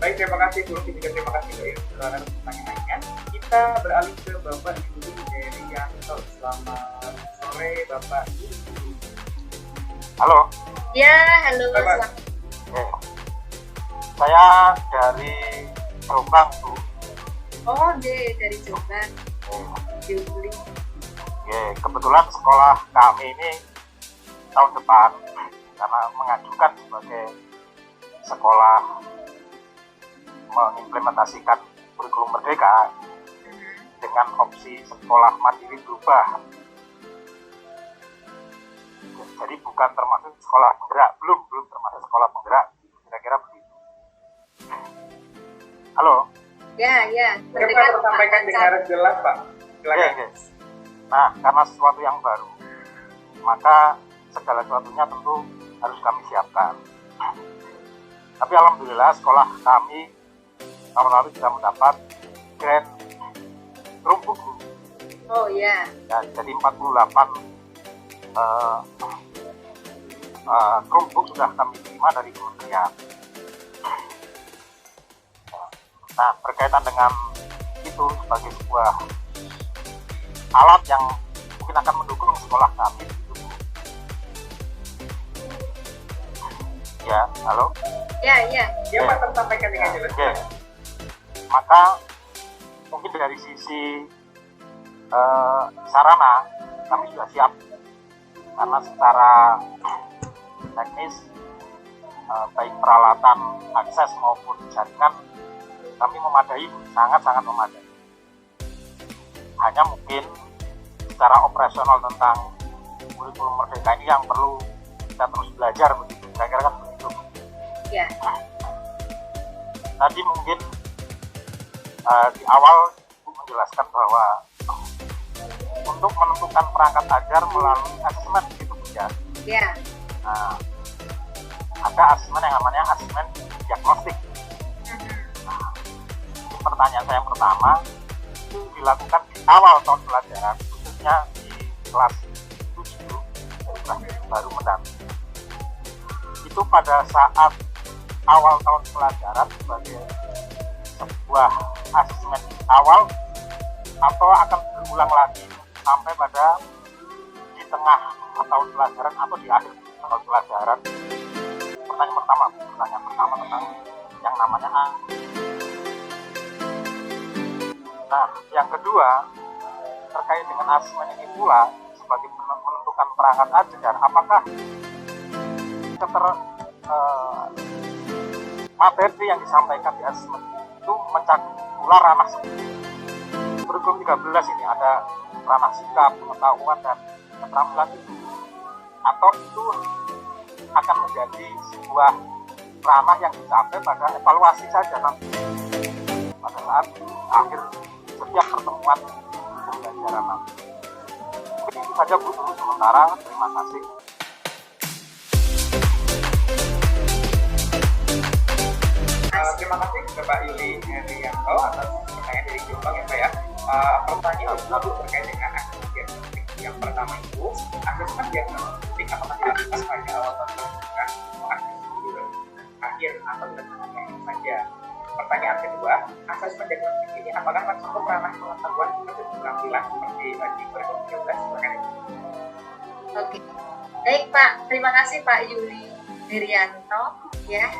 Baik, terima kasih Bu Rufi, juga terima kasih untuk pertanyaannya. Kita beralih ke Bapak Ibu dari Yanto. Selamat sore Bapak Ibu. Halo. Ya, halo. Bapak. Saya dari Jombang, Bu. Oh, dari Jombang. Juli. Kebetulan sekolah kami ini tahun depan karena mengajukan sebagai sekolah mengimplementasikan kurikulum merdeka dengan opsi sekolah mandiri berubah. Jadi bukan termasuk sekolah penggerak, belum termasuk sekolah penggerak, kira-kira begitu. Halo. Ya. Kita sampaikan dengan jelas, Pak. Silakan. Nah, karena sesuatu yang baru, maka segala sesuatunya tentu harus kami siapkan. Tapi alhamdulillah sekolah kami tahun lalu sudah mendapat grant Chromebook. Oh ya. Jadi 48 Chromebook sudah kami terima dari kementerian. Nah, berkaitan dengan itu sebagai sebuah alat yang mungkin akan mendukung sekolah kami. Ya, halo? Ya, Pak, tersampaikan dengan jelas. Oke. Maka mungkin dari sisi sarana kami sudah siap karena secara teknis baik peralatan akses maupun jaringan kami memadai, sangat-sangat memadai. Hanya mungkin secara operasional tentang kurikulum Merdeka ini yang perlu kita terus belajar begitu, kira-kira kan begitu. Ya. Tadi mungkin di awal Ibu menjelaskan bahwa untuk menentukan perangkat ajar melalui asesmen gitu ya. Ya. Nah, ada asesmen yang namanya asesmen diagnostik. Nah, ini pertanyaan saya yang pertama, itu dilakukan di awal tahun pelajaran, khususnya di kelas 7 baru mendatang. Itu pada saat awal tahun pelajaran sebagai sebuah asesmen awal, atau akan berulang lagi sampai pada di tengah tahun pelajaran atau di akhir tahun pelajaran. Pertanyaan pertama tentang yang namanya A. Nah, yang kedua terkait dengan asesmen ini pula sebagai menentukan perangkat ajar, apakah materi yang disampaikan di asesmen itu mencakup pula ranah kurikulum 13 ini, ada ranah sikap, pengetahuan, dan keterampilan itu, atau itu akan menjadi sebuah ranah yang dicapai pada evaluasi saja nanti pada saat akhir setiap pertemuan pembelajaran nanti. Mungkin itu saja Bu dulu sementara. Terima kasih. Terima kasih Bapak Yuli Herianto atas pertanyaan dari Jombang ya Pak ya. Pertanyaan Bu terkait dengan asesmen diagnostik. Yang pertama itu, asesmen diagnostik apakah dilakukan pada awal tahun pelajaran akhir atau tengah saja? Pertanyaan kedua, asesmen diagnostik ini apakah mencakup ranah pengetahuan dan keterampilan seperti di kurikulum 13? Oke. Baik Pak, terima kasih Pak Yuli Herianto ya.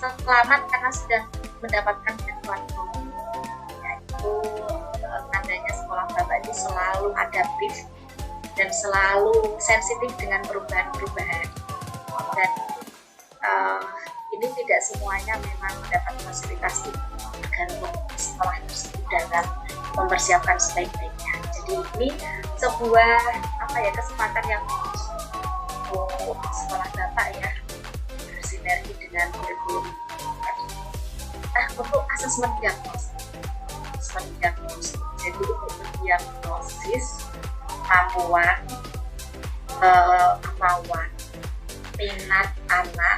Selamat karena sudah mendapatkan bantuan, yaitu tandanya sekolah Bapak ini selalu adaptif dan selalu sensitif dengan perubahan-perubahan, dan ini tidak semuanya memang mendapat fasilitas itu, tergantung sekolah tersebut dalam mempersiapkan sebaik-baiknya. Jadi ini sebuah kesempatan yang bagus untuk sekolah Bapak ya, bersinergi dengan kurikulum. Untuk asesmen diagnosis, jadi untuk mendiagnosis kemampuan, minat anak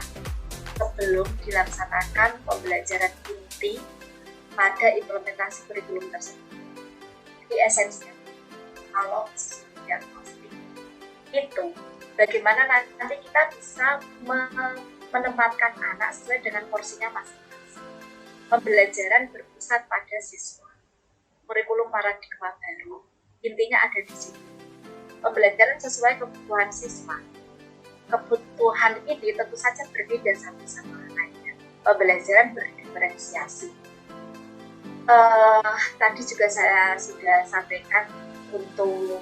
sebelum dilaksanakan pembelajaran inti pada implementasi kurikulum tersebut. Jadi esensinya kalau diagnostik itu bagaimana nanti kita bisa menempatkan anak sesuai dengan porsinya masing-masing. Pembelajaran berpusat pada siswa. Kurikulum paradigma baru intinya ada di sini. Pembelajaran sesuai kebutuhan siswa. Kebutuhan ini tentu saja berbeda satu sama lainnya. Pembelajaran berdiferensiasi. Tadi juga saya sudah sampaikan untuk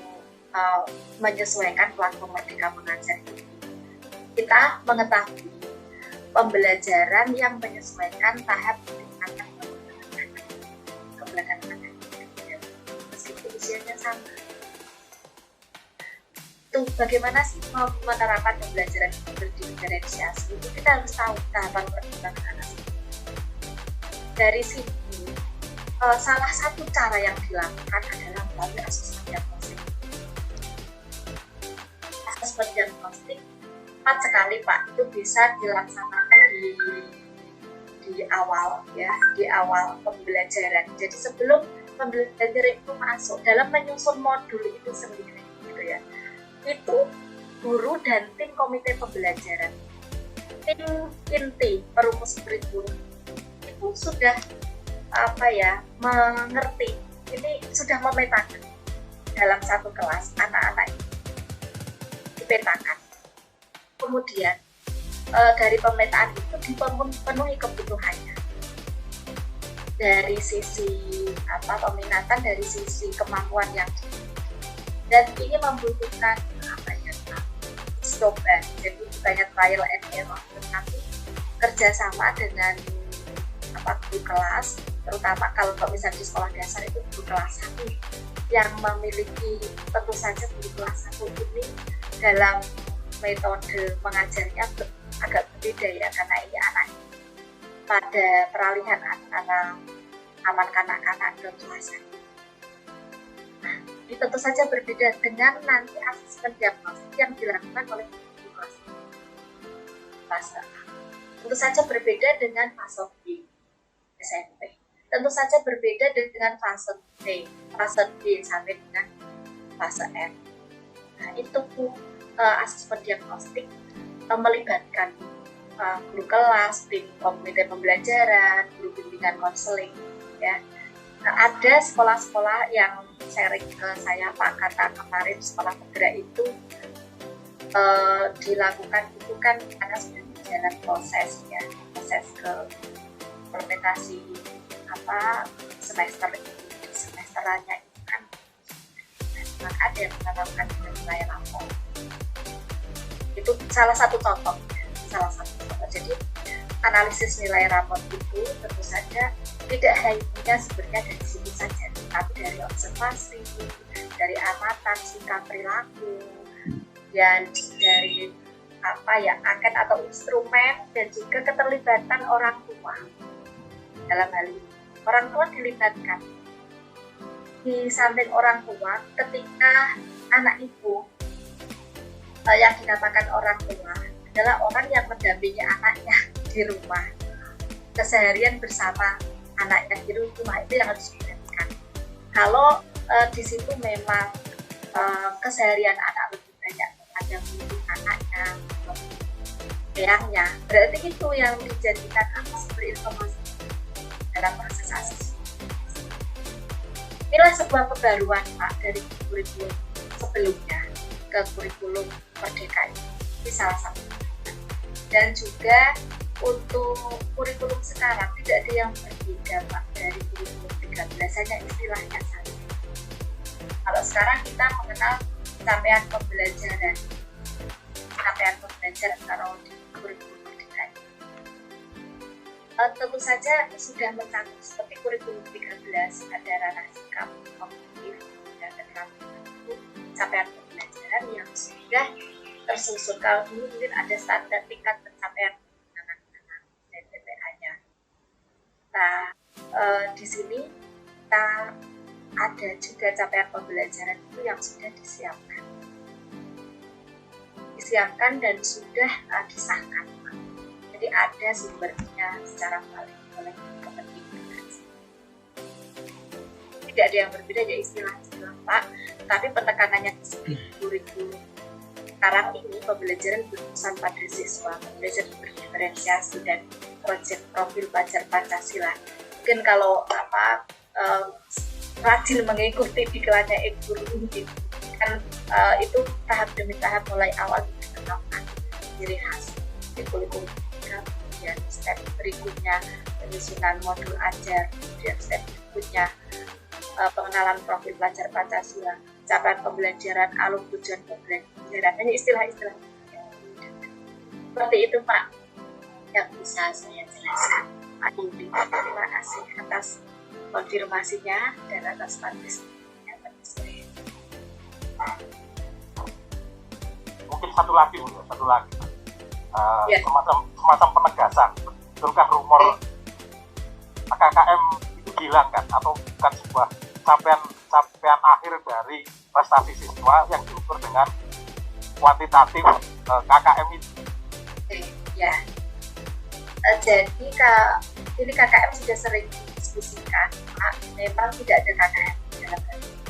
menyesuaikan platform Merdeka Mengajar ini. Kita mengetahui pembelajaran yang menyesuaikan tahap peningkatan kebelakang anak meskipun usianya sama. Tuh, bagaimana sih menerapkan pembelajaran berdiferensiasi? Itu kita harus tahu tahapan perkembangan anak. Dari sini, salah satu cara yang dilakukan adalah melalui asesmen diagnostik. Asesmen diagnostik cepat sekali Pak, itu bisa dilaksanakan di awal ya, di awal pembelajaran. Jadi sebelum pembelajaran itu masuk dalam menyusun modul itu sendiri gitu ya, itu guru dan tim komite pembelajaran, tim inti perumus kurikulum itu sudah mengerti, ini sudah memetakan dalam satu kelas anak-anak ini dipetakan. Kemudian dari pemetaan itu dipenuhi kebutuhannya dari sisi peminatan, dari sisi kemampuan yang dan ini membutuhkan coba, jadi bukannya trial and error, tetapi kerjasama dengan guru kelas, terutama kalau misalnya di sekolah dasar itu guru kelas 1 yang memiliki, tentu saja guru kelas 1 ini dalam metode mengajarnya agak berbeda ya, karena ini anak pada peralihan antara aman kanak-kanak ke kelas 1. Nah, ini tentu saja berbeda dengan nanti asesmen diagnostik yang dilakukan oleh guru kelas A. Tentu saja berbeda dengan fase B SMP. Tentu saja berbeda dengan fase D sampai dengan fase F. Nah, itu asesmen diagnostik melibatkan guru kelas, tim komite pembelajaran, guru bimbingan konseling, ya. Nah, ada sekolah-sekolah yang sharing ke saya, Pak, kata kemarin sekolah bergerak itu dilakukan itu kan karena sudah berjalan proses ke implementasi semesterannya itu kan ada yang menetapkan nilai rapor. Itu salah satu contoh. Jadi analisis nilai rapor itu tentu saja tidak hanya sebenarnya dari situ saja, tapi dari observasi, dari amatan sikap perilaku, dan dari angket atau instrumen, dan juga keterlibatan orang tua. Dalam hal ini, orang tua dilibatkan. Di samping orang tua, ketika anak ibu yang dinamakan orang tua adalah orang yang mendampingi anaknya di rumah, keseharian bersama anaknya di rumah, itu yang harus diperhatikan. Kalau di situ memang keseharian anak lebih banyak kepada anaknya, eyangnya, berarti itu yang dijadikan sumber informasi dalam proses asesmen. Inilah sebuah kebaruan, Pak, dari kurikulum sebelumnya ke kurikulum Merdeka ini salah satu. Dan juga untuk kurikulum sekarang tidak ada yang berbeda, Pak, dari kurikulum 13, hanya istilahnya saja. Kalau sekarang kita mengenal capaian pembelajaran kalau di kurikulum Merdeka. Tentu saja sudah mencakup seperti kurikulum 13, ada ranah sikap kognitif dan perilaku, capaian pembelajaran yang sudah tersusun. Kalau dulu mungkin ada standar tingkat pencapaian anak-anak dan PPA-nya. Nah, di sini kita ada juga capaian pembelajaran itu yang sudah disiapkan dan sudah disahkan. Jadi ada sumbernya secara valid oleh Kementerian. Tidak ada yang berbeda ya istilah-istilah, Pak, tapi penekanannya di sini kurikulum sekarang ini pembelajaran berpusat pada siswa, pembelajaran berdiferensiasi dan proyek profil pelajar Pancasila. Mungkin kalau rajin mengikuti diklatnya guru mungkin kan itu tahap demi tahap mulai awal dikenalkan ciri khas di kurikulum, kemudian step berikutnya penyusunan modul ajar, kemudian step berikutnya pengenalan profil pelajar Pancasila, capaian pembelajaran, alur tujuan pembelajaran. Ini istilah-istilah seperti itu, Pak, yang bisa saya jelaskan. Pak Yudi, terima kasih atas konfirmasinya dan atas partisipasinya. Mungkin satu lagi. Semacam penegasan. Betulkah rumor KKM itu hilang kan, atau bukan sebuah capaian akhir dari prestasi siswa yang diukur dengan kuantitatif KKM itu? Ya, jadi ini KKM sudah sering didiskusikan, Pak. Memang tidak ada KKM di dalam hal ini.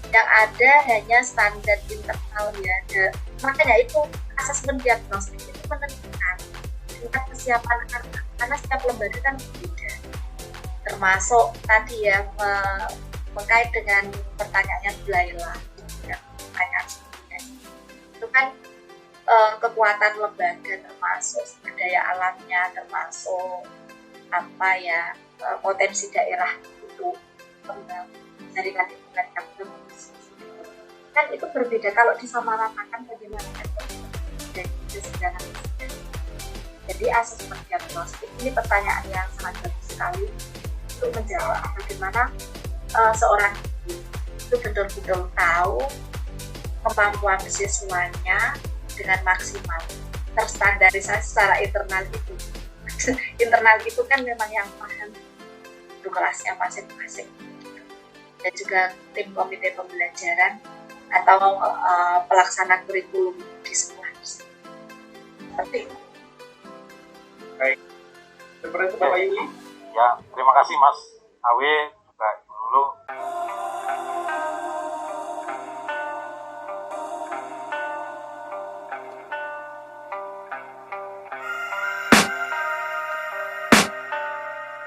Yang ada hanya standar internal ya. Makanya itu asesmen diagnostik itu menentukan tingkat kesiapan anak, karena setiap lembaga kan berbeda. Termasuk tadi ya mengkait dengan pertanyaannya Bu Laila, pertanyaan sebelumnya itu kan kekuatan lembaga, termasuk daya alamnya, termasuk potensi daerah itu, jaringan internet yang kan itu berbeda. Kalau disamaratakan bagaimana kan analisis dan jadi asesmen diagnostik ini pertanyaan yang sangat bagus sekali untuk menjawab bagaimana seorang guru itu betul-betul tahu kemampuan siswanya dengan maksimal, terstandarisasi secara internal itu. Internal itu kan memang yang paham itu kelasnya masing-masing. Dan juga tim komite pembelajaran atau pelaksana kurikulum di sekolah. Seperti itu. Baik. Seperti itu Bapak Yuli. Ya, terima kasih Mas Awe